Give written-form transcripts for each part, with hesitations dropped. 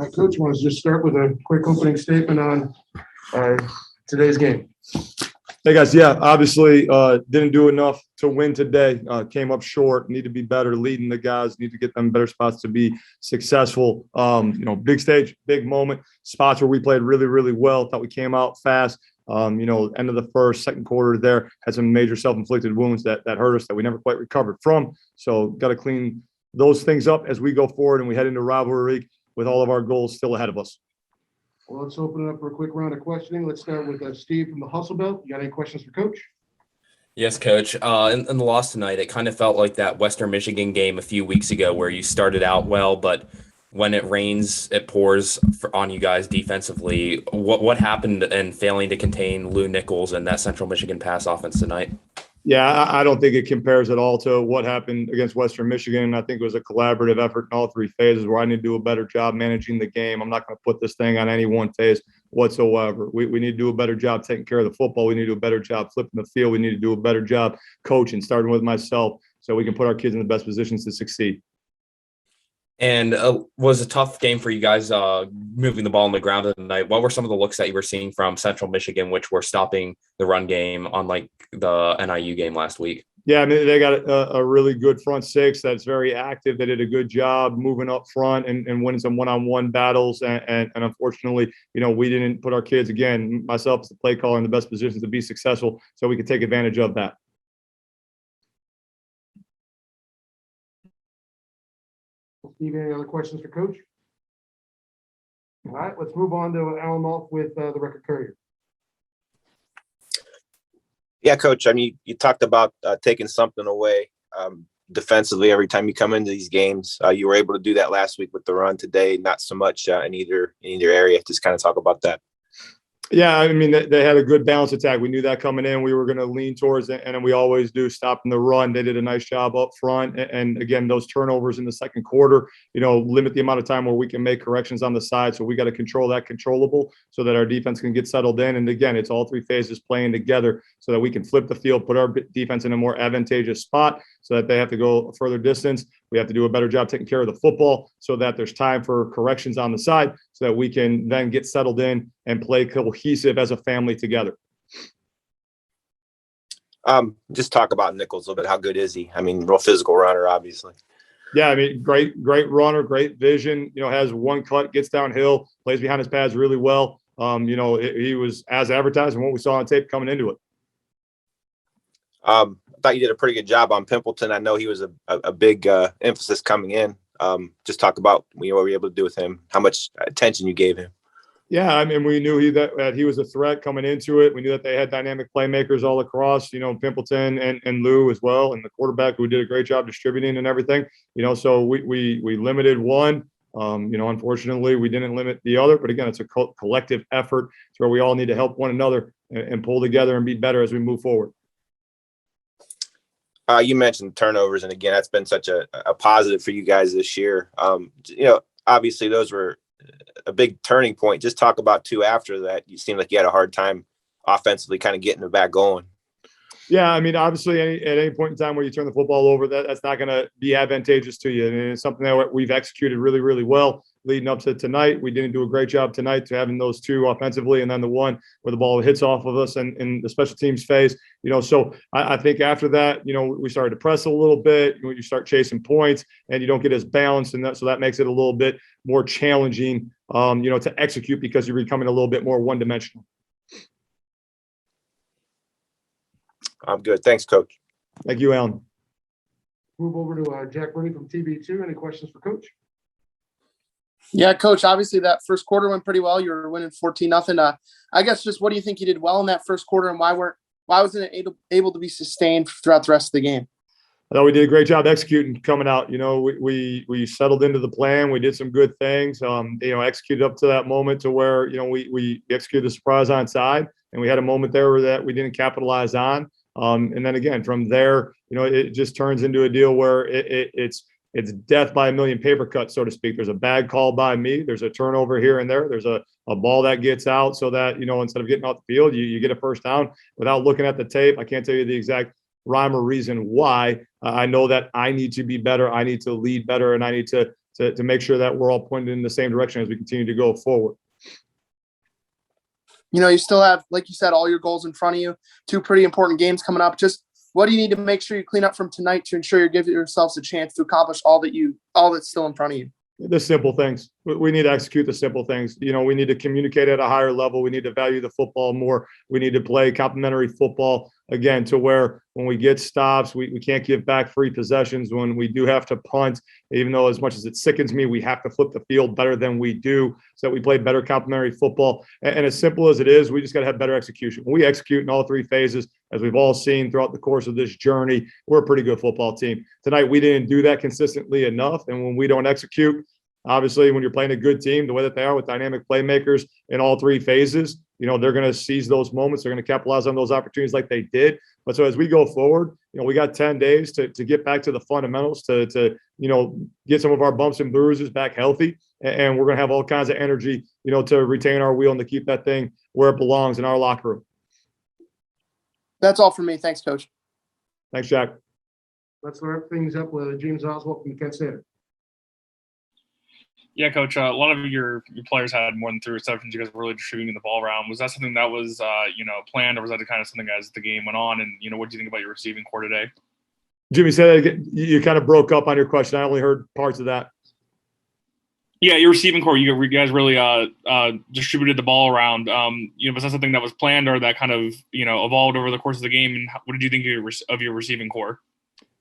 All right, Coach, want to just start with a quick opening statement on today's game? Hey guys, yeah, obviously didn't do enough to win today. Came up short. Need to be better leading the guys. Need to get them better spots to be successful. Big stage, big moment. Spots where we played really, really well. Thought we came out fast. End of the first, second quarter there had some major self-inflicted wounds that hurt us that we never quite recovered from. So got to clean those things up as we go forward and we head into rivalry week with all of our goals still ahead of us. Well, let's open it up for a quick round of questioning. Let's start with Steve from the Hustle Belt. You got any questions for Coach? Yes, Coach. In the loss tonight, it kind of felt like that Western Michigan game a few weeks ago where you started out well, but when it rains, it pours on you guys defensively. What happened in failing to contain Lou Nichols and that Central Michigan pass offense tonight? Yeah, I don't think it compares at all to what happened against Western Michigan. I think it was a collaborative effort in all three phases where I need to do a better job managing the game. I'm not going to put this thing on any one phase whatsoever. We need to do a better job taking care of the football. We need to do a better job flipping the field. We need to do a better job coaching, starting with myself, so we can put our kids in the best positions to succeed. And was a tough game for you guys moving the ball on the ground tonight. What were some of the looks that you were seeing from Central Michigan, which were stopping the run game, unlike the NIU game last week? Yeah, I mean, they got a really good front six that's very active. They did a good job moving up front and winning some one-on-one battles. And unfortunately, we didn't put our kids, again, myself as the play caller, in the best positions to be successful so we could take advantage of that. Steve, any other questions for Coach? All right, let's move on to Alan Malk with the Record Courier. Yeah, Coach, I mean, you talked about taking something away defensively every time you come into these games. You were able to do that last week with the run. Today, not so much in either area. Just kind of talk about that. Yeah, I mean, they had a good balance attack. We knew that coming in. We were going to lean towards it, and we always do, stopping the run. They did a nice job up front. And again, those turnovers in the second quarter, limit the amount of time where we can make corrections on the side. So we got to control that controllable so that our defense can get settled in. And again, it's all three phases playing together so that we can flip the field, put our defense in a more advantageous spot so that they have to go a further distance. We have to do a better job taking care of the football so that there's time for corrections on the side so that we can then get settled in and play cohesive as a family together. Just talk about Nichols a little bit. How good is he? I mean, real physical runner, obviously. Yeah, I mean, great runner, great vision, has one cut, gets downhill, plays behind his pads really well. He was as advertised and what we saw on tape coming into it. I thought you did a pretty good job on Pimpleton. I know he was a big emphasis coming in. Just talk about what we were able to do with him, how much attention you gave him. Yeah, I mean, we knew that he was a threat coming into it. We knew that they had dynamic playmakers all across, Pimpleton and Lou as well, and the quarterback who did a great job distributing and everything. So we limited one. Unfortunately, we didn't limit the other. But again, it's a collective effort. It's where we all need to help one another and pull together and be better as we move forward. You mentioned turnovers, and again, that's been such a positive for you guys this year. Obviously those were a big turning point. Just talk about two after that. You seemed like you had a hard time offensively kind of getting it back going. Yeah, I mean, obviously, at any point in time where you turn the football over, that's not going to be advantageous to you. And it's something that we've executed really, really well leading up to tonight. We didn't do a great job tonight to having those two offensively, and then the one where the ball hits off of us and in the special teams phase. So I think after that, we started to press a little bit. You start chasing points, and you don't get as balanced, and so that makes it a little bit more challenging, to execute because you're becoming a little bit more one-dimensional. I'm good. Thanks, Coach. Thank you, Alan. Move over to Jack Burney from TV2. Any questions for Coach? Yeah, Coach, obviously that first quarter went pretty well. You were winning 14-0. I guess just what do you think you did well in that first quarter, and why wasn't it able to be sustained throughout the rest of the game? I thought we did a great job executing coming out. We settled into the plan. We did some good things. Executed up to that moment to where we executed the surprise onside, and we had a moment there where that we didn't capitalize on. And then again from there, it just turns into a deal where it's death by a million paper cuts, so to speak. There's a bad call by me. There's a turnover here and there. There's a ball that gets out so that instead of getting off the field, you get a first down without looking at the tape. I can't tell you the exact rhyme or reason why. I know that I need to be better. I need to lead better, and I need to to make sure that we're all pointed in the same direction as we continue to go forward. You know, you still have, like you said, all your goals in front of you, 2 pretty important games coming up. Just what do you need to make sure you clean up from tonight to ensure you're giving yourselves a chance to accomplish all that's still in front of you? The simple things. We need to execute the simple things. You know, we need to communicate at a higher level. We need to value the football more. We need to play complementary football again, to where when we get stops, we can't give back free possessions. When we do have to punt, even though as much as it sickens me, we have to flip the field better than we do, so that we play better complementary football. And as simple as it is, we just got to have better execution. When we execute in all 3 phases, as we've all seen throughout the course of this journey, we're a pretty good football team. Tonight, we didn't do that consistently enough. And when we don't execute, obviously, when you're playing a good team, the way that they are with dynamic playmakers in all 3 phases, you know, they're going to seize those moments. They're going to capitalize on those opportunities like they did. But so as we go forward, you know, we got 10 days to get back to the fundamentals, to you know, get some of our bumps and bruises back healthy. And we're going to have all kinds of energy, you know, to retain our wheel and to keep that thing where it belongs in our locker room. That's all for me. Thanks, Coach. Thanks, Jack. Let's wrap things up with James Oswald from Kent State. Yeah, Coach. A lot of your players had more than 3 receptions. You guys were really distributing the ball around. Was that something that was planned, or was that the kind of something as the game went on? And what do you think about your receiving core today? Jimmy, say that again. You kind of broke up on your question. I only heard parts of that. Yeah, your receiving core. You guys really distributed the ball around. Was that something that was planned, or that kind of evolved over the course of the game? And what did you think of your receiving core?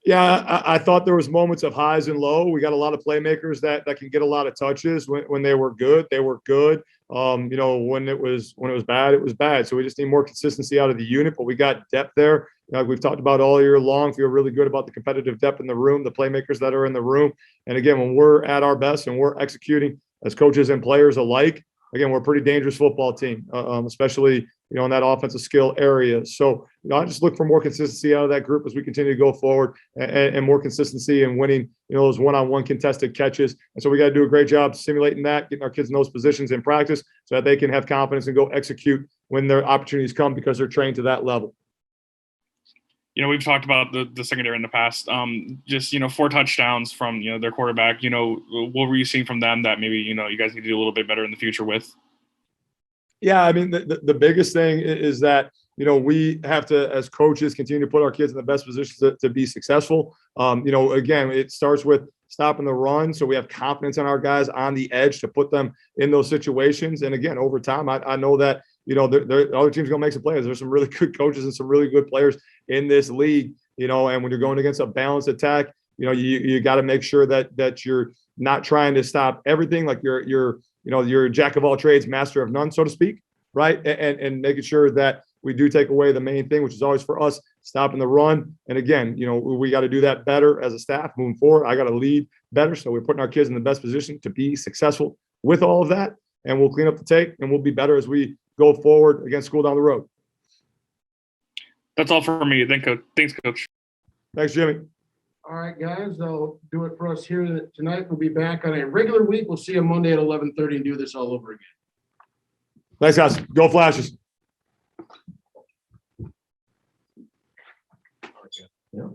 Yeah, I thought there was moments of highs and low. We got a lot of playmakers that can get a lot of touches. When they were good, they were good. When it was bad, it was bad. So we just need more consistency out of the unit. But we got depth there. Like we've talked about all year long. Feel really good about the competitive depth in the room, the playmakers that are in the room. And again, when we're at our best and we're executing as coaches and players alike, again, we're a pretty dangerous football team, especially in that offensive skill area. So I just look for more consistency out of that group as we continue to go forward, and more consistency in winning those one-on-one contested catches. And so we got to do a great job simulating that, getting our kids in those positions in practice so that they can have confidence and go execute when their opportunities come, because they're trained to that level. We've talked about the secondary in the past. 4 touchdowns from their quarterback. What were you seeing from them that maybe you guys need to do a little bit better in the future with? Yeah, I mean, the biggest thing is that we have to, as coaches, continue to put our kids in the best position to be successful. Again, it starts with stopping the run, so we have confidence in our guys on the edge to put them in those situations. And again, over time, I know that the other team's going to make some plays. There's some really good coaches and some really good players in this league, and when you're going against a balanced attack, you got to make sure that you're not trying to stop everything, like you're a jack of all trades, master of none, so to speak, right? And making sure that we do take away the main thing, which is always for us, stopping the run. And again, we got to do that better as a staff moving forward. I got to lead better, so we're putting our kids in the best position to be successful with all of that, and we'll clean up the tape, and we'll be better as we go forward against school down the road. That's all for me. Thanks, Coach. Thanks, Jimmy. All right, guys, that'll do it for us here tonight. We'll be back on a regular week. We'll see you Monday at 11:30 and do this all over again. Thanks, guys. Go Flashes. Yeah.